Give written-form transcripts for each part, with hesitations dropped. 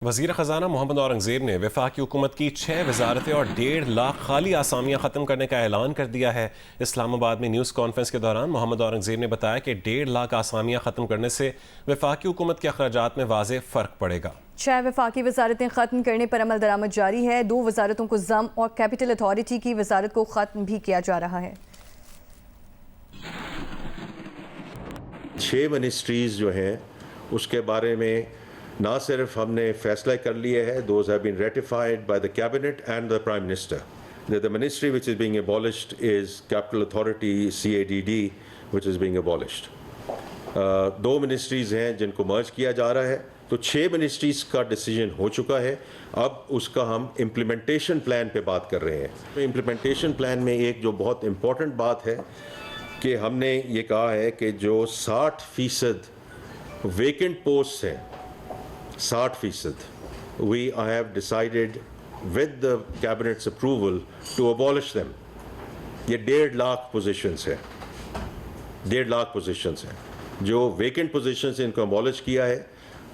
وزیر خزانہ محمد اورنگزیب نے وفاقی حکومت کی 6 وزارتیں اور 1.5 لاکھ خالی آسامیاں ختم کرنے کا اعلان کر دیا ہے۔ اسلام آباد میں نیوز کانفرنس کے دوران محمد اورنگزیب نے بتایا کہ 1.5 لاکھ آسامیاں ختم کرنے سے وفاقی حکومت کے اخراجات میں واضح فرق پڑے گا۔ 6 وفاقی وزارتیں ختم کرنے پر عمل درآمد جاری ہے۔ 2 وزارتوں کو ضم اور کیپٹل اتھارٹی کی وزارت کو ختم بھی کیا جا رہا ہے۔ 6 منسٹریز جو ہیں اس کے بارے میں نہ صرف ہم نے فیصلہ کر لیا ہے, those have been ratified by the cabinet and the prime minister. The ministry which is being abolished is Capital Authority, CADD, which is being abolished. 2 ministries ہیں جن کو مرج کیا جا رہا ہے, تو 6 منسٹریز کا ڈیسیجن ہو چکا ہے. اب اس کا ہم امپلیمنٹیشن پلان پہ بات کر رہے ہیں. امپلیمنٹیشن پلان میں ایک جو بہت امپورٹنٹ بات ہے کہ ہم نے یہ کہا ہے کہ جو 60% ویکنٹ پوسٹ ہیں, 60%, we have decided with the cabinet's approval to abolish them. یہ 1.5 لاکھ پوزیشنز ہیں, 1.5 لاکھ پوزیشنز ہیں جو ویکنٹ پوزیشنز ان کو abolish کیا ہے.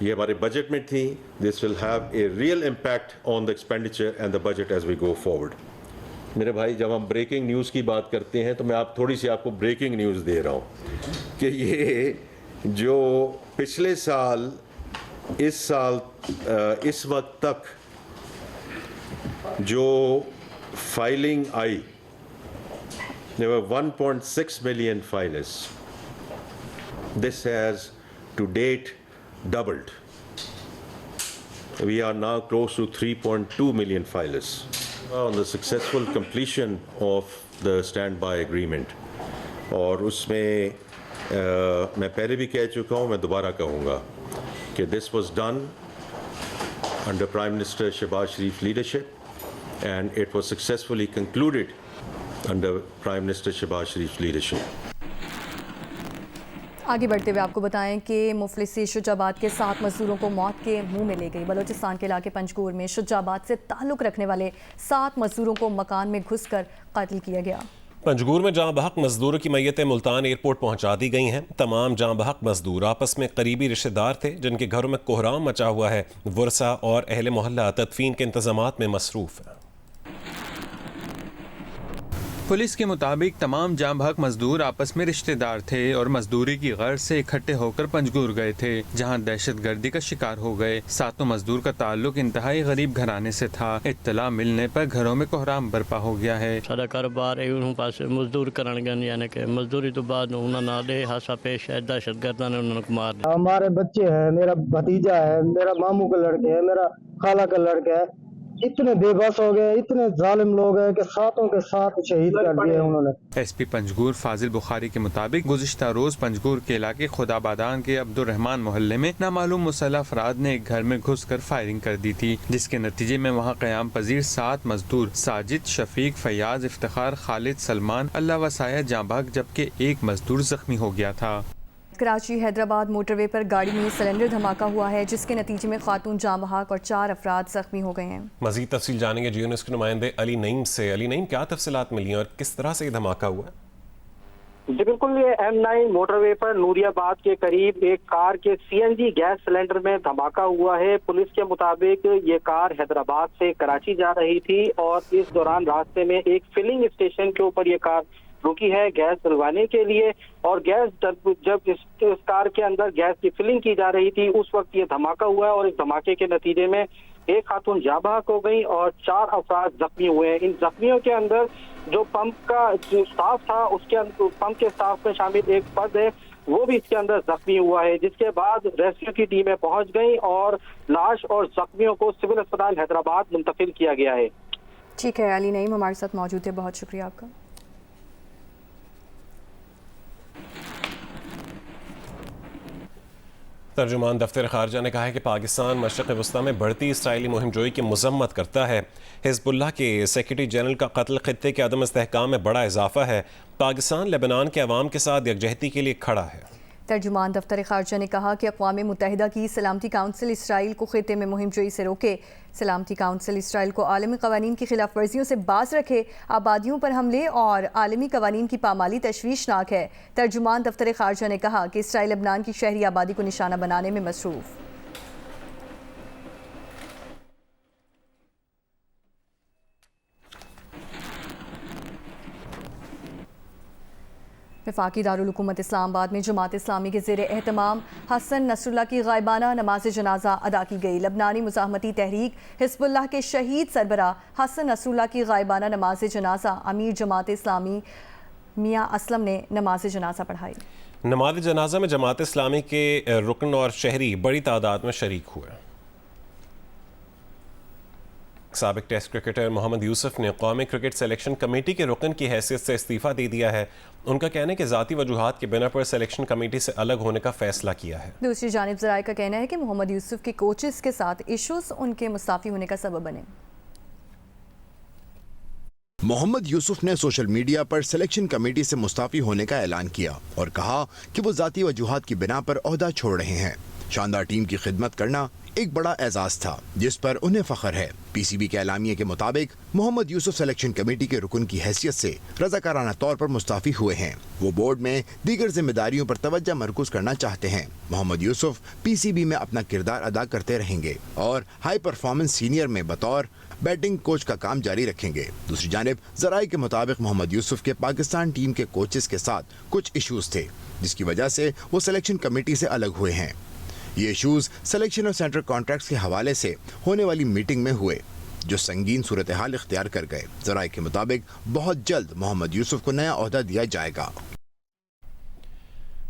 یہ ہمارے بجٹ میں تھی. This will have a real impact on the expenditure and the budget as we go forward. میرے بھائی, جب ہم بریکنگ نیوز کی بات کرتے ہیں تو میں تھوڑی سی آپ کو بریکنگ نیوز دے رہا ہوں کہ یہ جو پچھلے سال اس وقت تک جو filing I, there were 1.6 million filers. This has to date doubled. We are now close to 3.2 million filers on the successful completion of the standby agreement. اور اس میں میں پہلے بھی کہہ چکا ہوں, میں دوبارہ کہوں گا کہ this was done under Prime Minister Shehbaz Sharif's leadership and it was successfully concluded under Prime Minister Shehbaz Sharif's leadership. آگے بڑھتے ہوئے آپ کو بتائیں کہ مفلسی شجاع آباد کے 7 مزدوروں کو موت کے منہ میں لے گئی. بلوچستان کے علاقے پنجگور میں شجاع آباد سے تعلق رکھنے والے 7 مزدوروں کو مکان میں گھس کر قتل کیا گیا. پنجگور میں جاں بحق مزدوروں کی میتیں ملتان ایئرپورٹ پہنچا دی گئی ہیں. تمام جاں بحق مزدور آپس میں قریبی رشتہ دار تھے جن کے گھروں میں کوہرام مچا ہوا ہے. ورثہ اور اہل محلہ تدفین کے انتظامات میں مصروف ہیں. پولیس کے مطابق تمام جاں بحق مزدور آپس میں رشتہ دار تھے اور مزدوری کی غرض سے اکٹھے ہو کر پنجگور گئے تھے, جہاں دہشت گردی کا شکار ہو گئے. 7 مزدور کا تعلق انتہائی غریب گھرانے سے تھا. اطلاع ملنے پر گھروں میں کوہرام برپا ہو گیا ہے. سارا کاروبار انہوں پاس مزدور کرن گئے, یعنی کہ مزدوری تو بعد انہوں نے حادثہ پیش ہے, دہشت گردوں نے انہوں کو مار دیا. ہمارے بچے ہیں, میرا بھتیجا ہے, میرا ماموں کا لڑکے ہے, میرا خالہ کا لڑکا ہے. اتنے بے بس ہو گئے, اتنے ظالم لوگ ہیں کہ 7 کے 7 شہید کر دیے انہوں نے. ایس پی پنجگور فاضل بخاری کے مطابق گزشتہ روز پنجگور کے علاقے خدابادان کے عبدالرحمان محلے میں نامعلوم مسلح افراد نے ایک گھر میں گھس کر فائرنگ کر دی تھی, جس کے نتیجے میں وہاں قیام پذیر 7 مزدور ساجد, شفیق, فیاض, افتخار, خالد, سلمان, اللہ وسایہ جاں بحق جبکہ ایک مزدور زخمی ہو گیا تھا. کراچی حیدرآباد موٹر وے پر گاڑی میں سلنڈر دھماکہ ہوا ہے, جس کے نتیجے میں خاتون جاں بحق اور 4 افراد زخمی ہو گئے ہیں. مزید تفصیل جانیں گے جیو نیوز کے نمائندے علی نعیم سے. علی نعیم, کیا تفصیلات ملی ہیں اور کس طرح سے یہ دھماکہ ہوا ہے؟ جی بالکل, یہ M9 موٹر وے پر نوری آباد کے قریب ایک کار کے CNG گیس سلنڈر میں دھماکہ ہوا ہے. پولیس کے مطابق یہ کار حیدرآباد سے کراچی جا رہی تھی اور اس دوران راستے میں ایک فلنگ اسٹیشن کے اوپر یہ کار رکی ہے گیس ڈلوانے کے لیے, اور گیس جب اس کار کے اندر گیس کی فلنگ کی جا رہی تھی اس وقت یہ دھماکہ ہوا ہے, اور اس دھماکے کے نتیجے میں ایک خاتون جاں بحق ہو گئی اور 4 افراد زخمی ہوئے ہیں. ان زخمیوں کے اندر جو پمپ کا اسٹاف تھا, اس کے پمپ کے اسٹاف میں شامل ایک فرد ہے, وہ بھی اس کے اندر زخمی ہوا ہے, جس کے بعد ریسکیو کی ٹیمیں پہنچ گئیں اور لاش اور زخمیوں کو سول اسپتال حیدرآباد منتقل کیا گیا ہے. ٹھیک ہے, علی نعیم ہمارے ساتھ موجود تھے, بہت شکریہ آپ کا. ترجمان دفتر خارجہ نے کہا ہے کہ پاکستان مشرق وسطی میں بڑھتی اسرائیلی مہم جوئی کی مذمت کرتا ہے. حزب اللہ کے سیکرٹری جنرل کا قتل خطے کے عدم استحکام میں بڑا اضافہ ہے. پاکستان لبنان کے عوام کے ساتھ یکجہتی کے لیے کھڑا ہے. ترجمان دفتر خارجہ نے کہا کہ اقوام متحدہ کی سلامتی کونسل اسرائیل کو خطے میں مہم جوئی سے روکے. سلامتی کونسل اسرائیل کو عالمی قوانین کی خلاف ورزیوں سے باز رکھے. آبادیوں پر حملے اور عالمی قوانین کی پامالی تشویشناک ہے. ترجمان دفتر خارجہ نے کہا کہ اسرائیل لبنان کی شہری آبادی کو نشانہ بنانے میں مصروف. वफाकी दारुल-हुकूमत इस्लामाबाद में जमात इस्लामी के ज़ेर एहतमाम हसन नसरुल्लाह की गायबाना नमाज जनाजा अदा की गई। लबनानी मुज़ाहमती तहरीक हिज़्बुल्लाह के शहीद सरबराह हसन नसरुल्लाह की गायबाना नमाज जनाजा अमीर जमात इस्लामी मियाँ असलम ने नमाज जनाजा पढ़ाई। नमाज जनाजा में जमात इस्लामी के रुकन और शहरी बड़ी तादाद में शरीक हुए। साबिक टेस्ट क्रिकेटर मोहम्मद यूसुफ ने कौमी क्रिकेट सिलेक्शन कमेटी के रुकन की हैसियत से इस्तीफ़ा दे दिया है। उनका कहना है कि ज़ाती वजूहात की बिना पर सिलेक्शन कमेटी से अलग होने का फैसला किया है। दूसरी जानिब ज़राए का कहना है कि मोहम्मद यूसुफ के कोचेस के साथ इश्यूज उनके मुस्ताफ़ी होने का सबब बने। मोहम्मद यूसुफ ने सोशल मीडिया पर सिलेक्शन कमेटी से मुस्ताफ़ी होने का ऐलान किया और कहा कि वो ज़ाती वजूहात की बिना पर ओहदा छोड़ रहे हैं। शानदार टीम की खिदमत करना एक बड़ा एजाज था जिस पर उन्हें फख्र है। पीसीबी के एलामिये के मुताबिक मोहम्मद यूसुफ सिलेक्शन कमेटी के रुकन की हैसियत से रज़ाकाराना तौर पर मुस्ताफ़ी हुए हैं। वो बोर्ड में दीगर जिम्मेदारियों पर तवज्जो मरकूज करना चाहते हैं। मोहम्मद यूसुफ पीसीबी में अपना किरदार अदा करते रहेंगे और हाई परफॉर्मेंस सीनियर में बतौर बैटिंग कोच का काम जारी रखेंगे। दूसरी जानिब ज़राए के मुताबिक मोहम्मद यूसुफ के पाकिस्तान टीम के कोचेस के साथ कुछ इशूज थे जिसकी वजह से वो सिलेक्शन कमेटी से अलग हुए हैं। ये इशूज सिलेक्शन और सेंट्रल कॉन्ट्रैक्ट्स के हवाले से होने वाली मीटिंग में हुए जो संगीन सूरत हाल इख्तियार कर गए। ज़राए के मुताबिक बहुत जल्द मोहम्मद यूसुफ को नया ओहदा दिया जाएगा।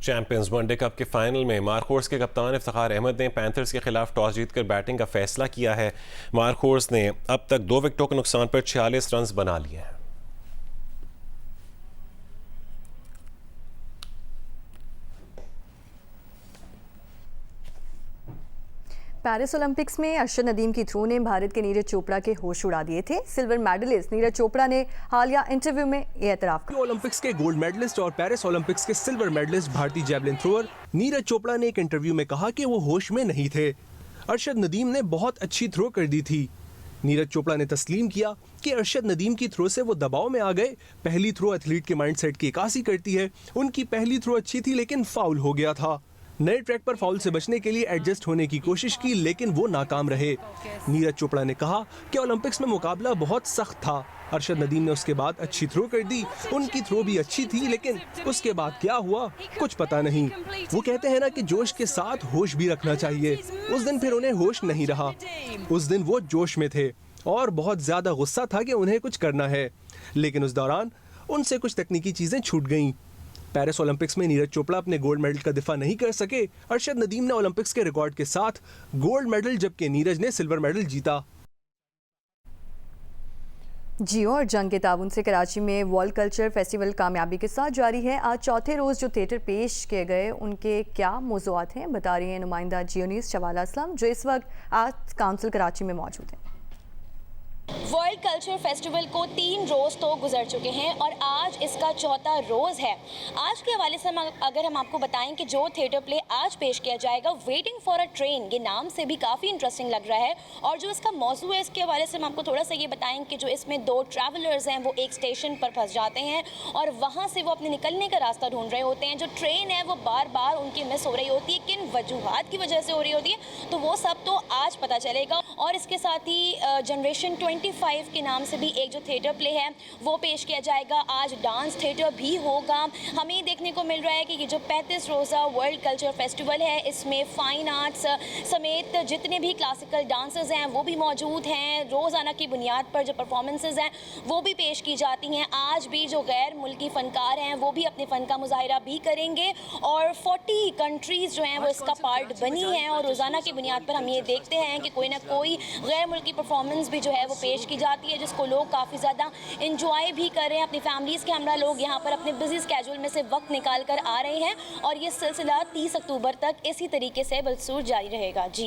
चैंपियंस वनडे कप के फाइनल में मार्कोर्स के कप्तान इफ्तिखार अहमद ने पैंथर्स के खिलाफ टॉस जीतकर बैटिंग का फैसला किया है। मार्कोर्स ने अब तक 2 विकेटों के नुकसान पर 46 रन बना लिए हैं। पेरिस ओलंपिक्स में अरशद नदीम की थ्रो ने भारत के नीरज चोपड़ा के होश उड़ा दिए थे। सिल्वर मेडलिस्ट नीरज चोपड़ा ने हालिया इंटरव्यू में ये एतराफ़ किया। ओलंपिक्स के गोल्ड मेडलिस्ट और पेरिस ओलंपिक्स के सिल्वर मेडलिस्ट भारतीय जैवलिन थ्रोअर नीरज चोपड़ा ने एक इंटरव्यू में कहा कि वो होश में नहीं थे। अरशद नदीम ने बहुत अच्छी थ्रो कर दी थी। नीरज चोपड़ा ने तस्लीम किया कि अरशद नदीम की थ्रो से वो दबाव में आ गए। पहली थ्रो एथलीट के माइंडसेट की अक्कासी करती है। उनकी पहली थ्रो अच्छी थी लेकिन फाउल हो गया था। नए ट्रैक पर फाउल से बचने के लिए एडजस्ट होने की कोशिश की लेकिन वो नाकाम रहे। नीरज चोपड़ा ने कहा कि ओलंपिक्स में मुकाबला बहुत सख्त था। अरशद नदीम ने उसके बाद अच्छी थ्रो कर दी। उनकी थ्रो भी अच्छी थी लेकिन उसके बाद क्या हुआ कुछ पता नहीं। वो कहते हैं ना कि जोश के साथ होश भी रखना चाहिए। उस दिन फिर उन्हें होश नहीं रहा। उस दिन वो जोश में थे और बहुत ज्यादा गुस्सा था कि उन्हें कुछ करना है, लेकिन उस दौरान उनसे कुछ तकनीकी चीजें छूट गईं। पेरिस ओलंपिक्स में नीरज चोपड़ा अपने गोल्ड मेडल का दिफा नहीं कर सके। अरशद नदीम ने ओलंपिक्स के रिकॉर्ड के साथ गोल्ड मेडल जबकि नीरज ने सिल्वर मेडल जीता। जियो और जंग के ताउन से कराची में वर्ल्ड कल्चर फेस्टिवल कामयाबी के साथ जारी है। आज चौथे रोज़ जो थिएटर पेश किए गए उनके क्या मौज़ूआत हैं बता रही हैं नुमाइंदा जियो न्यूज़ शवाला असलम जो इस वक्त आर्ट्स काउंसिल कराची में मौजूद हैं। वर्ल्ड कल्चर फेस्टिवल को 3 रोज़ तो गुजर चुके हैं और आज इसका चौथा रोज़ है। आज के हवाले से अगर हम आपको बताएं कि जो थिएटर प्ले आज पेश किया जाएगा वेटिंग फॉर अ ट्रेन, ये नाम से भी काफ़ी इंटरेस्टिंग लग रहा है। और जो इसका मौजू है इसके हवाले से हम आपको थोड़ा सा ये बताएं कि जो इसमें 2 ट्रैवलर्स हैं वो एक स्टेशन पर फंस जाते हैं और वहाँ से वो अपने निकलने का रास्ता ढूंढ रहे होते हैं। जो ट्रेन है वो बार बार उनकी मिस हो रही होती है, किन वजूहात की वजह से हो रही होती है तो वो सब तो आज पता चलेगा। और इसके साथ ही जनरेशन 25 के नाम से भी एक जो थिएटर प्ले है वो पेश किया जाएगा। आज डांस थिएटर भी होगा। हमें देखने को मिल रहा है कि ये जो 35 रोज़ा वर्ल्ड कल्चर फेस्टिवल है इसमें फाइन आर्ट्स समेत जितने भी क्लासिकल डांसर्स हैं वो भी मौजूद हैं। रोज़ाना की बुनियाद पर जो परफॉर्मेंसेज हैं वो भी पेश की जाती हैं। आज भी जो गैर मुल्की फ़नकार हैं वो भी अपने फ़न का मुजाहिरा भी करेंगे और 40 कंट्रीज़ जो हैं वो इसका पार्ट बनी हैं। और रोज़ाना की बुनियाद पर हम ये देखते हैं कि कोई ना कोई गैर मुल्की परफॉर्मेंस भी जो है वो पेश की जाती है जिसको लोग काफ़ी ज़्यादा इंजॉय भी कर रहे हैं। अपनी फैमिलीज़ के हमरा लोग यहाँ पर अपने बिजी स्केड्यूल में से वक्त निकाल कर आ रहे हैं और ये सिलसिला 30 अक्टूबर तक इसी तरीके से बलसूर जारी रहेगा। जी